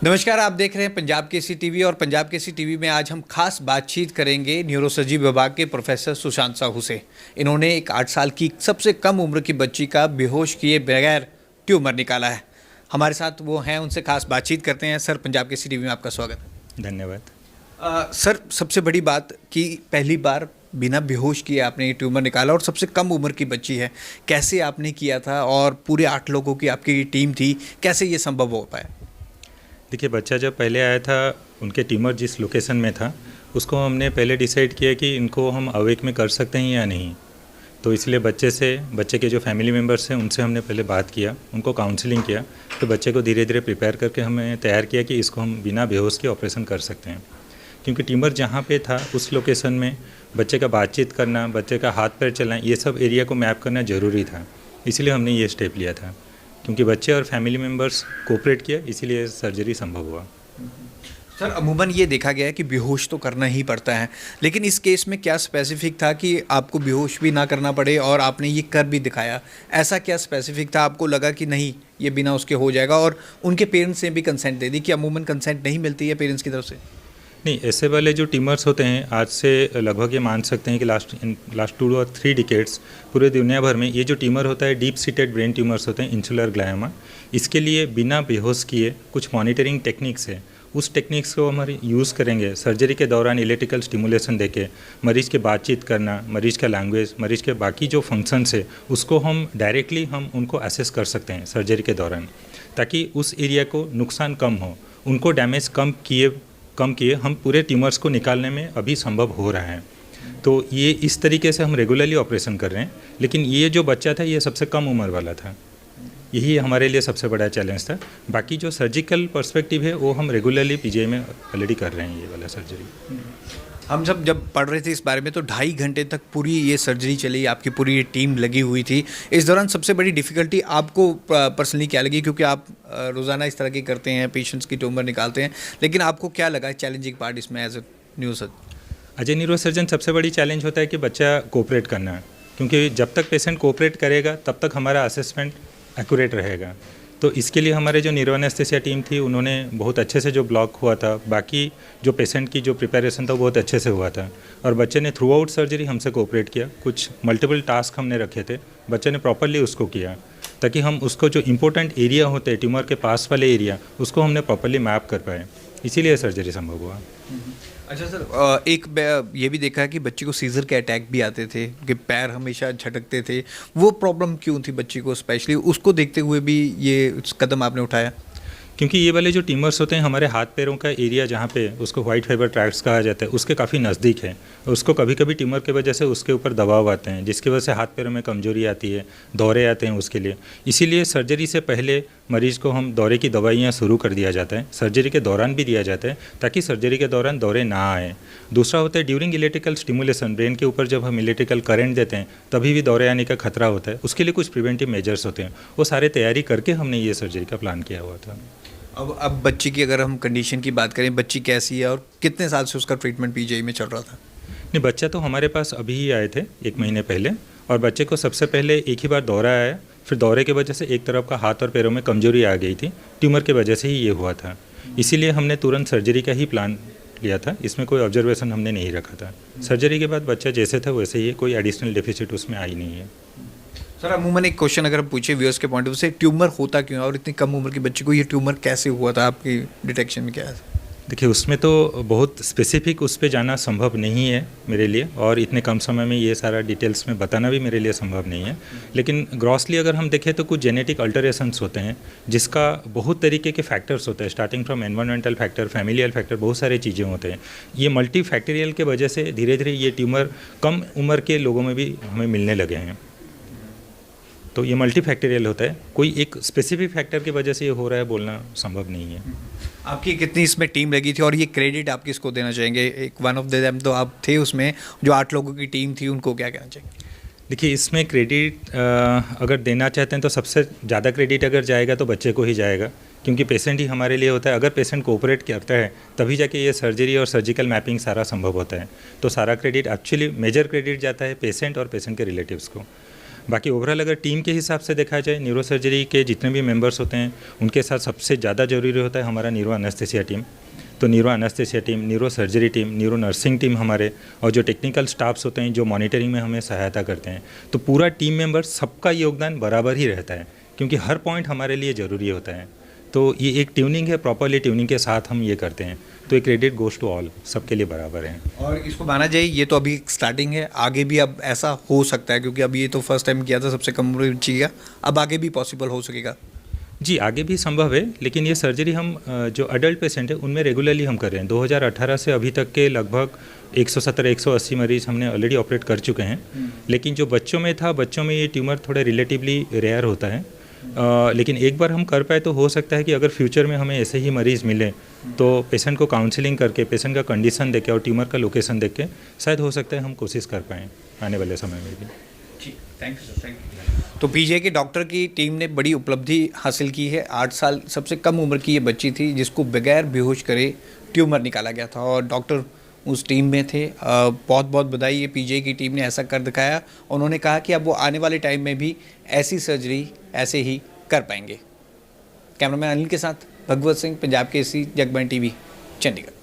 नमस्कार, आप देख रहे हैं पंजाब केसरी टीवी और पंजाब केसरी टीवी में आज हम खास बातचीत करेंगे न्यूरोसर्जरी विभाग के प्रोफेसर सुशांत साहू से। इन्होंने एक 8 साल की सबसे कम उम्र की बच्ची का बेहोश किए बगैर ट्यूमर निकाला है। हमारे साथ वो हैं, उनसे खास बातचीत करते हैं। सर, पंजाब केसरी टीवी में आपका स्वागत है। धन्यवाद। सर, सबसे बड़ी बात कि पहली बार बिना बेहोश किए आपने ये ट्यूमर निकाला और सबसे कम उम्र की बच्ची है। कैसे आपने किया था और पूरे 8 लोगों की आपकी टीम थी, कैसे ये संभव हो पाया? देखिए, बच्चा जब पहले आया था, उनके ट्यूमर जिस लोकेशन में था उसको हमने पहले डिसाइड किया कि इनको हम अवेक में कर सकते हैं या नहीं। तो इसलिए बच्चे के जो फैमिली मेम्बर्स हैं उनसे हमने पहले बात किया, उनको काउंसलिंग किया। तो बच्चे को धीरे धीरे प्रिपेयर करके हमें तैयार किया कि इसको हम बिना बेहोश के ऑपरेशन कर सकते हैं। क्योंकि ट्यूमर जहाँ पे था उस लोकेशन में बच्चे का बातचीत करना, बच्चे का हाथ पैर चलना, ये सब एरिया को मैप करना ज़रूरी था। इसलिए हमने ये स्टेप लिया था। क्योंकि बच्चे और फैमिली मेम्बर्स कोऑपरेट किया, इसीलिए सर्जरी संभव हुआ। सर, अमूमन ये देखा गया है कि बेहोश तो करना ही पड़ता है, लेकिन इस केस में क्या स्पेसिफिक था कि आपको बेहोश भी ना करना पड़े और आपने ये कर भी दिखाया? ऐसा क्या स्पेसिफिक था, आपको लगा कि नहीं ये बिना उसके हो जाएगा? और उनके पेरेंट्स ने भी कंसेंट दे दी कि अमूमन कंसेंट नहीं मिलती है पेरेंट्स की तरफ से? नहीं, ऐसे वाले जो ट्यूमर्स होते हैं आज से लगभग ये मान सकते हैं कि लास्ट 2 और 3 डिकेड्स पूरे दुनिया भर में ये जो ट्यूमर होता है डीप सीटेड ब्रेन ट्यूमर्स होते हैं, इंसुलर ग्लायोमा। इसके लिए बिना बेहोश किए कुछ मॉनिटरिंग टेक्निक्स है, उस टेक्निक्स को हम यूज़ करेंगे। सर्जरी के दौरान इलेक्ट्रिकल स्टिमुलेशन देके मरीज़ के बातचीत करना, मरीज़ का लैंग्वेज, मरीज़ के बाकी जो फंक्शंस है उसको हम डायरेक्टली हम उनको असेस कर सकते हैं सर्जरी के दौरान, ताकि उस एरिया को नुकसान कम हो, उनको डैमेज कम किए हम पूरे ट्यूमर्स को निकालने में अभी संभव हो रहा है। तो ये इस तरीके से हम रेगुलरली ऑपरेशन कर रहे हैं। लेकिन ये जो बच्चा था ये सबसे कम उम्र वाला था, यही हमारे लिए सबसे बड़ा चैलेंज था। बाकी जो सर्जिकल पर्सपेक्टिव है वो हम रेगुलरली पीजीआई में ऑलरेडी कर रहे हैं ये वाला सर्जरी। हम जब पढ़ रहे थे इस बारे में तो 2.5 घंटे तक पूरी ये सर्जरी चली, आपकी पूरी ये टीम लगी हुई थी। इस दौरान सबसे बड़ी डिफ़िकल्टी आपको पर्सनली क्या लगी? क्योंकि आप रोज़ाना इस तरह की करते हैं, पेशेंट्स की ट्यूमर निकालते हैं, लेकिन आपको क्या लगा चैलेंजिंग पार्ट इसमें as a neurosurgeon? As a neurosurgeon सबसे बड़ी चैलेंज होता है कि बच्चा कोऑपरेट करना है, क्योंकि जब तक पेशेंट कोऑपरेट करेगा तब तक हमारा असेसमेंट एक्यूरेट रहेगा। तो इसके लिए हमारे जो न्यूरो एनेस्थेसिया टीम थी उन्होंने बहुत अच्छे से जो ब्लॉक हुआ था, बाकी जो पेशेंट की जो प्रिपरेशन था वो बहुत अच्छे से हुआ था। और बच्चे ने थ्रू आउट सर्जरी हमसे कोऑपरेट किया। कुछ मल्टीपल टास्क हमने रखे थे, बच्चे ने प्रॉपरली उसको किया, ताकि हम उसको जो इम्पोर्टेंट एरिया होते हैं ट्यूमर के पास वाले एरिया उसको हमने प्रॉपरली मैप कर पाए, इसीलिए सर्जरी संभव हुआ। अच्छा सर, ये भी देखा है कि बच्ची को सीजर के अटैक भी आते थे, कि पैर हमेशा झटकते थे। वो प्रॉब्लम क्यों थी बच्ची को स्पेशली? उसको देखते हुए भी ये कदम आपने उठाया? क्योंकि ये वाले जो ट्यूमर्स होते हैं हमारे हाथ पैरों का एरिया जहाँ पे उसको वाइट फाइबर ट्रैक्ट्स कहा जाता है उसके काफ़ी नज़दीक है। उसको कभी कभी ट्यूमर की वजह से उसके ऊपर दबाव आते हैं, जिसकी वजह से हाथ पैरों में कमजोरी आती है, दौरे आते हैं उसके लिए। इसीलिए सर्जरी से पहले मरीज़ को हम दौरे की दवाइयाँ शुरू कर दिया जाता है, सर्जरी के दौरान भी दिया जाता है, ताकि सर्जरी के दौरान दौरे ना आए। दूसरा होता है ड्यूरिंग इलेक्ट्रिकल स्टिमुलेशन, ब्रेन के ऊपर जब हम इलेक्ट्रिकल करंट देते हैं तभी भी दौरे आने का खतरा होता है। उसके लिए कुछ प्रिवेंटिव मेजर्स होते हैं, वो सारे तैयारी करके हमने ये सर्जरी का प्लान किया हुआ था। अब बच्ची की अगर हम कंडीशन की बात करें, बच्ची कैसी है और कितने साल से उसका ट्रीटमेंट पीजीआई में चल रहा था? नहीं, बच्चा तो हमारे पास अभी ही आए थे 1 महीने पहले, और बच्चे को सबसे पहले एक ही बार दौरा आया, फिर दौरे की वजह से एक तरफ का हाथ और पैरों में कमजोरी आ गई थी, ट्यूमर की वजह से ही ये हुआ था। इसीलिए हमने तुरंत सर्जरी का ही प्लान लिया था, इसमें कोई ऑब्जर्वेशन हमने नहीं रखा था। सर्जरी के बाद बच्चा जैसे था वैसे ही, कोई एडिशनल डेफिसिट उसमें आई नहीं है। सर, अमूमन एक क्वेश्चन अगर हम पूछे व्यूअर्स के पॉइंट ऑफ व्यू से, ट्यूमर होता क्यों है और इतनी कम उम्र की बच्ची को ये ट्यूमर कैसे हुआ था? आपकी डिटेक्शन में क्या है? देखिए, उसमें तो बहुत स्पेसिफिक उस पर जाना संभव नहीं है मेरे लिए, और इतने कम समय में ये सारा डिटेल्स में बताना भी मेरे लिए संभव नहीं है। लेकिन ग्रॉसली अगर हम देखें तो कुछ जेनेटिक अल्टरेशंस होते हैं, जिसका बहुत तरीके के फैक्टर्स होते हैं, starting from environmental factor, familial factor, बहुत सारी चीज़ें होते हैं। ये मल्टी फैक्टरियल के वजह से धीरे धीरे ये ट्यूमर कम उम्र के लोगों में भी हमें मिलने लगे हैं। तो ये मल्टी फैक्टरियल होता है, कोई एक स्पेसिफिक फैक्टर की वजह से ये हो रहा है बोलना संभव नहीं है। आपकी कितनी इसमें टीम लगी थी और ये क्रेडिट आप किसको देना चाहेंगे? एक वन ऑफ देम तो आप थे उसमें, जो 8 लोगों की टीम थी, उनको क्या कहना चाहेंगे? देखिए, इसमें क्रेडिट अगर देना चाहते हैं तो सबसे ज़्यादा क्रेडिट अगर जाएगा तो बच्चे को ही जाएगा, क्योंकि पेशेंट ही हमारे लिए होता है। अगर पेशेंट कोऑपरेट करता है तभी जाके ये सर्जरी और सर्जिकल मैपिंग सारा संभव होता है। तो सारा क्रेडिट एक्चुअली मेजर क्रेडिट जाता है पेशेंट और पेशेंट के रिलेटिव्स को। बाकी ओवरऑल अगर टीम के हिसाब से देखा जाए, न्यूरो सर्जरी के जितने भी मेंबर्स होते हैं उनके साथ सबसे ज़्यादा जरूरी होता है हमारा न्यूरो एनेस्थेसिया टीम। तो neuro anaesthesia team, neuro surgery team, neuro nursing team हमारे, और जो टेक्निकल स्टाफ्स होते हैं जो मॉनिटरिंग में हमें सहायता करते हैं, तो पूरा टीम मेंबर सबका योगदान बराबर ही रहता है, क्योंकि हर पॉइंट हमारे लिए ज़रूरी होता है। तो ये एक ट्यूनिंग है, प्रॉपरली ट्यूनिंग के साथ हम ये करते हैं, तो ये क्रेडिट गोज टू ऑल, सबके लिए बराबर है। और इसको माना जाए ये तो अभी स्टार्टिंग है, आगे भी अब ऐसा हो सकता है, क्योंकि अब ये तो फर्स्ट टाइम किया था सबसे कम उम्र बच्ची का, अब आगे भी पॉसिबल हो सकेगा? जी, आगे भी संभव है, लेकिन ये सर्जरी हम जो अडल्ट पेशेंट है उनमें रेगुलरली हम कर रहे हैं। 2018 से अभी तक के लगभग 170-180 मरीज हमने ऑलरेडी ऑपरेट कर चुके हैं। लेकिन जो बच्चों में था, बच्चों में ये ट्यूमर थोड़ा रिलेटिवली रेयर होता है। लेकिन एक बार हम कर पाए तो हो सकता है कि अगर फ्यूचर में हमें ऐसे ही मरीज़ मिले तो पेशेंट को काउंसलिंग करके, पेशेंट का कंडीशन देख के और ट्यूमर का लोकेशन देख के शायद हो सकता है हम कोशिश कर पाएँ आने वाले समय में भी। ठीक, thank you sir, thank you. तो पीजीआई के डॉक्टर की टीम ने बड़ी उपलब्धि हासिल की है। 8 साल सबसे कम उम्र की ये बच्ची थी जिसको बगैर बेहोश करे ट्यूमर निकाला गया था, और डॉक्टर उस टीम में थे। बहुत बहुत बधाई, ये पीजीआई की टीम ने ऐसा कर दिखाया। उन्होंने कहा कि अब वो आने वाले टाइम में भी ऐसी सर्जरी ऐसे ही कर पाएंगे। कैमरामैन अनिल के साथ भगवत सिंह, पंजाब केसरी, जगबानी टीवी, चंडीगढ़।